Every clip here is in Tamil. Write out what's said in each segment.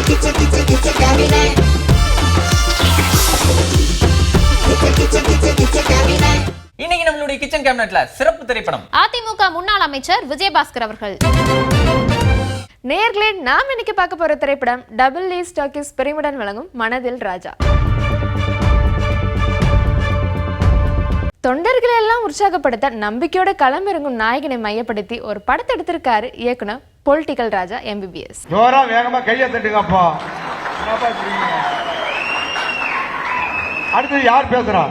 இன்னைக்கு நம்மளுடைய கிச்சன் கேபினட்ல சிறப்பு திரைப்படம் அதிமுக முன்னாள் அமைச்சர் விஜயபாஸ்கர் அவர்கள். நேர்களே, நாம் இன்னைக்கு பார்க்க போற திரைப்படம் டபுள் லீஸ் டாக்கீஸ் பெருமிடன் வழங்கும் மனதில் ராஜா. தொண்டர்களை எல்லாம் உற்சாகப்படுத்த நம்பிக்கையோட களமிறங்கும் நாயகனை மையப்படுத்தி ஒரு படத்தை எடுத்திருக்காரு இயக்குனர் பொலிட்டிக்கல் ராஜா MBBS. ஜோரா வேகமா கையை தட்டுங்கப்பா. அடுத்து யார் பேசுறா?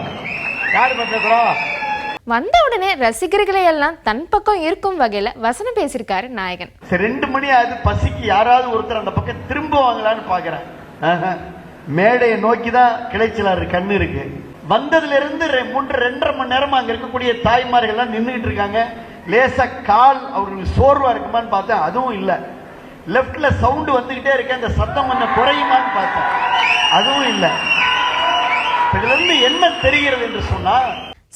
வந்த உடனே ரசிகர்களை எல்லாம் தன் பக்கம் இருக்கும் வகையில வசனம் பேசியிருக்காரு நாயகன். 2 மணி ஆகுது, பசிக்கு யாராவது ஒருத்தர் அந்த பக்கம் திரும்புவாங்களான்னு பாக்குறேன். மேடையை நோக்கிதான் கிளைச்சலாரு கண்ணு இருக்கு. வந்ததுல இருந்து 2.5 மணி நேரமா அங்க இருக்கக்கூடிய தாய்மார்கள் எல்லாம் நின்றுகிட்டு இருக்காங்க. லேசா கால் அவர்களுக்கு சோர்வா இருக்குமான்னு பார்த்தேன், அதுவும் இல்ல. லெப்ட்ல சவுண்ட் வந்துகிட்டே இருக்கு, அந்த சத்தம் கொஞ்சம் குறையுமான்னு பார்த்தேன், அதுவும் இல்ல. இதுல இருந்து என்ன தெரிகிறது என்று சொன்னா,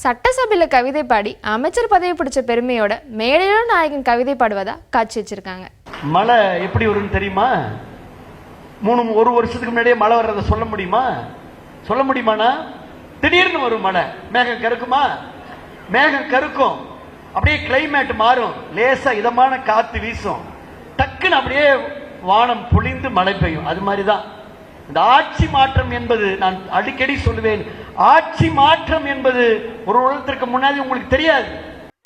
சட்டசபையில கவிதை பாடி அமைச்சர் பதவி பிடிச்ச பெருமையோட மேடையில நாயகன் கவிதை பாடுவதா காட்சி வச்சிருக்காங்க. மழை எப்படி வரும்னு தெரியுமா? 1 வருஷத்துக்கு முன்னாடியே மழை வர்றதை சொல்ல முடியுமா? சொல்ல முடியுமாண்ணா? திடீர்னு வரும் மழை. மேகம் கருக்குமா? மேகம் கருக்கும், அப்படியே கிளைமேட் மாறும், லேசா இதமான காத்து வீசும், டக்குன்னு அப்படியே வானம் பொழிந்து மழை பெய்யும். அது மாதிரிதான் இந்த ஆட்சி மாற்றம் என்பது. நான் அடிக்கடி சொல்லுவேன், ஆட்சி மாற்றம் என்பது ஒரு உலகத்திற்கு முன்னாடி உங்களுக்கு தெரியாது.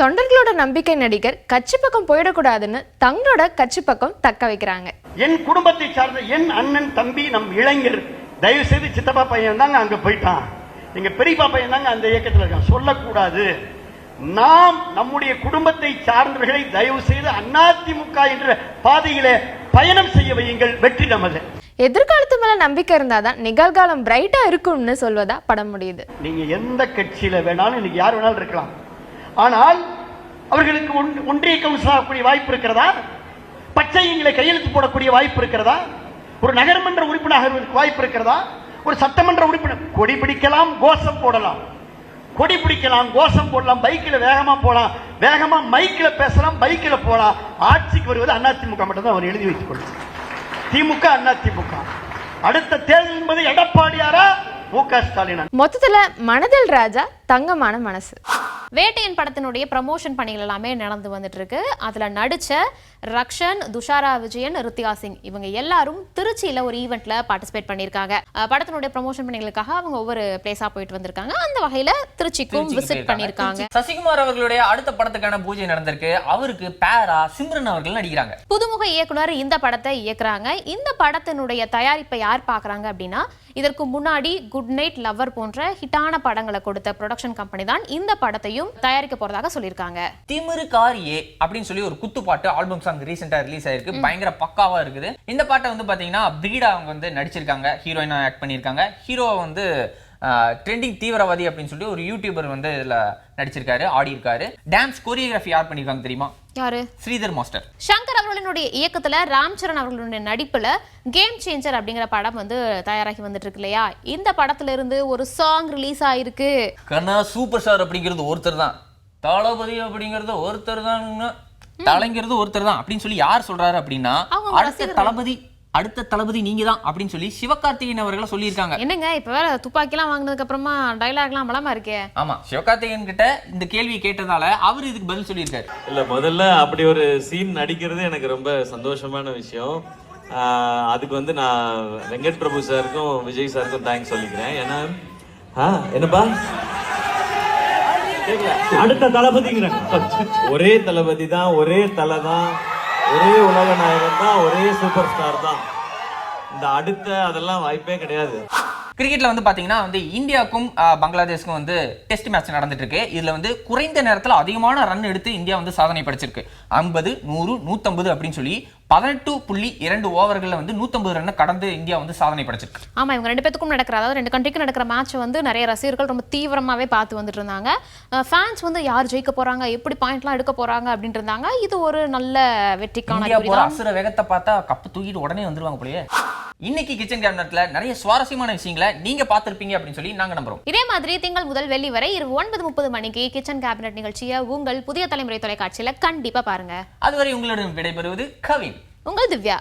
தொண்டர்களோட நம்பிக்கை நடிகர் கட்சி பக்கம் போயிடக்கூடாதுன்னு தங்களோட கட்சி பக்கம் தக்க வைக்கிறாங்க. என் குடும்பத்தை சார்ந்த என் அண்ணன் தம்பி நம் இளைஞர், தயவு செய்து சித்தப்பா பையன் தாங்க அங்க போயிட்டான், எங்க பெரியப்பா பையன் தாங்க அந்த இயக்கத்தில் இருக்கான் சொல்லக்கூடாது. நாம் நம்முடைய குடும்பத்தை சார்ந்தவர்களை தயவு செய்து அதிமுக என்ற பாதையிலே பயணம் செய்ய வையுங்கள், வெற்றி நமது. எதிர்காலத்து மேல நம்பிக்கை இருந்தாதான் நிகழ்காலம் பிரைட்டா இருக்கும்னு சொல்வதா படம் முடியுது. நீங்க எந்த கட்சியில வேணாலும் இன்னைக்கு யார் வேணாலும் இருக்கலாம், ஆனால் அவர்களுக்கு ஒன்றிய கவுன்சில் ஆகக்கூடிய வாய்ப்பு இருக்கிறதா? பச்சைங்களை கையெழுத்து போடக்கூடிய வாய்ப்பு இருக்கிறதா? ஒரு நகர்மன்ற உறுப்பினராக வாய்ப்பு இருக்கிறதா? ஒரு சட்டமன்ற உறுப்பினர் கொடி பிடிக்கலாம், கோஷம் போடலாம், கொடி பிடிக்கலாம், கோஷம் போடலாம், பைக்கில் வேகமா போலாம், வேகமா மைக்கில் பேசலாம், பைக்கில் போலாம். ஆட்சிக்கு வருவது அதிமுக மட்டும் தான் அவர் எழுதி வைத்துக் கொள்ளும். திமுக அதிமுக. அடுத்த தேர்தல் என்பது எடப்பாடியாரா முக ஸ்டாலினா? மொத்தத்துல மனதில் ராஜா தங்கமான மனசு. வேட்டையன் படத்தினுடைய ப்ரமோஷன் பணிகள் எல்லாமே நடந்து வந்துட்டு இருக்கு. அதுல நடிச்ச ரக்ஷன், துஷாரா விஜயன், ரித்திகா சிங் இவங்க எல்லாரும் திருச்சியில ஒரு ஈவெண்ட்ல பார்ட்டிசிபேட் பண்ணிருக்காங்க. படத்தினுடைய ப்ரமோஷன் பணிகளுக்காக அவங்க ஒவ்வொரு பிளேஸா போயிட்டு வந்திருக்காங்க. அந்த வகையில திருச்சிக்கும் விசிட் பண்ணிருக்காங்க. சசிகுமார் அவர்களுடைய அடுத்த படத்துக்கான பூஜை நடந்திருக்கு. அவருக்கு பேரா சிம்ரன் அவர்கள் நடிக்கிறாங்க. புதுமுக இயக்குனர் இந்த படத்தை இயக்குறாங்க. இந்த படத்தினுடைய தயாரிப்பை யார் பாக்குறாங்க அப்படின்னா, இதற்கு முன்னாடி குட் நைட், லவ்வர் போன்ற ஹிட்டான படங்களை கொடுத்த ப்ரொடக்ஷன் கம்பெனி தான் இந்த படத்தையும் தயாரிக்க போறதாக சொல்லியிருக்காங்க. திமிரு காரியே அப்படின்னு சொல்லி ஒரு குத்துப்பாட்டு ஆல்பம் சாங் ரீசெண்டா ரிலீஸ் ஆயிருக்கு. பயங்கர பக்காவா இருக்குது. இந்த பாட்டை வந்து பாத்தீங்கன்னா பிரீடா அவங்க வந்து நடிச்சிருக்காங்க, ஹீரோயினா ஆக்ட் பண்ணியிருக்காங்க. ஹீரோவை வந்து ட்ரெண்டிங் தீவிரவாதி அப்படின்னு சொல்லி ஒரு யூடியூபர் வந்து இதுல நடிச்சிருக்காரு, ஆடி இருக்காரு. டான்ஸ் கோரியோகிராஃபி யார் பண்ணிருக்காங்க தெரியுமா? யாரு? ஸ்ரீதர் மாஸ்டர். சங்கர் அவர்களுடைய இயக்கத்துல ராம்சரண் அவர்களுடைய நடிப்புல கேம் சேஞ்சர் அப்படிங்கிற படம் வந்து தயாராகி வந்துட்டு இருக்கு இல்லையா? இந்த படத்துல இருந்து ஒரு சாங் ரிலீஸ் ஆயிருக்கு. கண்ணா சூப்பர் ஸ்டார் அப்படிங்கிறது ஒருத்தர் தான், தளபதி அப்படிங்கிறது ஒருத்தர் தான், தலைங்கிறது ஒருத்தர் தான் அப்படின்னு சொல்லி யார் சொல்றாரு அப்படின்னா, அடுத்த தளபதி நீங்க தான் அப்படின்னு சொல்லி சிவகார்த்திகேயன் அவர்களை சொல்லியிருக்காங்க. என்னங்க இப்ப வேற துப்பாக்கி எல்லாம் வாங்கினதுக்கு அப்புறமா டைலாக் எல்லாம் பலமா இருக்கே. ஆமா, சிவகார்த்திகேயன் கிட்ட இந்த கேள்வியை கேட்டதால அவர் இதுக்கு பதில் சொல்லியிருக்காரு. இல்ல, முதல்ல அப்படி ஒரு சீன் நடிக்கிறது எனக்கு ரொம்ப சந்தோஷமான விஷயம். அதுக்கு வந்து நான் வெங்கட் பிரபு சாருக்கும் விஜய் சாருக்கும் தேங்க்ஸ் சொல்லிக்கிறேன். ஏன்னா என்னப்பா அடுத்த தளபதிங்கிற ஒரே தளபதி தான், ஒரே தலை தான், ஒரே உலக நாயகன் தான், ஒரே சூப்பர் ஸ்டார் தான். இந்த அடுத்த அதெல்லாம் வாய்ப்பே கிடையாது. கிரிக்கெட்ல வந்து பாத்தீங்கன்னா வந்து இந்தியாவுக்கும் பங்களாதேஷ்க்கும் வந்து டெஸ்ட் மேட்ச் நடந்துட்டு இருக்கு. இதுல வந்து குறைந்த நேரத்துல அதிகமான ரன் எடுத்து இந்தியா வந்து சாதனை படைச்சிருக்கு. 50, 100, 150 அப்படின்னு சொல்லி 18.2 ஓவர்கள்ல வந்து 150 ரன் கடந்து இந்தியா வந்து சாதனை படைச்சிருக்கு. ஆமா, இவங்க 2 பேத்துக்கும் நடக்கிற, அதாவது 2 கண்ட்ரிக்கும் நடக்கிற மேட்ச் வந்து நிறைய ரசிகர்கள் ரொம்ப தீவிரமாவே பார்த்து வந்துட்டு இருந்தாங்க. ஃபேன்ஸ் வந்து யார் ஜெயிக்க போறாங்க, எப்படி பாயிண்ட்லாம் எடுக்க போறாங்க அப்படின்ட்டு இருந்தாங்க. இது ஒரு நல்ல வெற்றிக்கான அசுர வேகத்தை பார்த்தா கப்பு தூக்கிட்டு உடனே வந்துருவாங்க போலயே. இன்னைக்கு கிச்சன் கேபினட்ல நிறைய சுவாரஸ்யமான விஷயங்களை நீங்க பார்த்திருப்பீங்க அப்படின்னு சொல்லி நாங்க நம்புறோம். இதே மாதிரி திங்கள் முதல் வெள்ளி வரை இரவு 9:30 மணிக்கு கிச்சன் கேபினட் நிகழ்ச்சியை உங்கள் புதிய தலைமுறை தொலைக்காட்சியில கண்டிப்பா பாருங்க. அதுவரை உங்களுடன் விடைபெறுவது கவின், உங்கள் திவ்யா.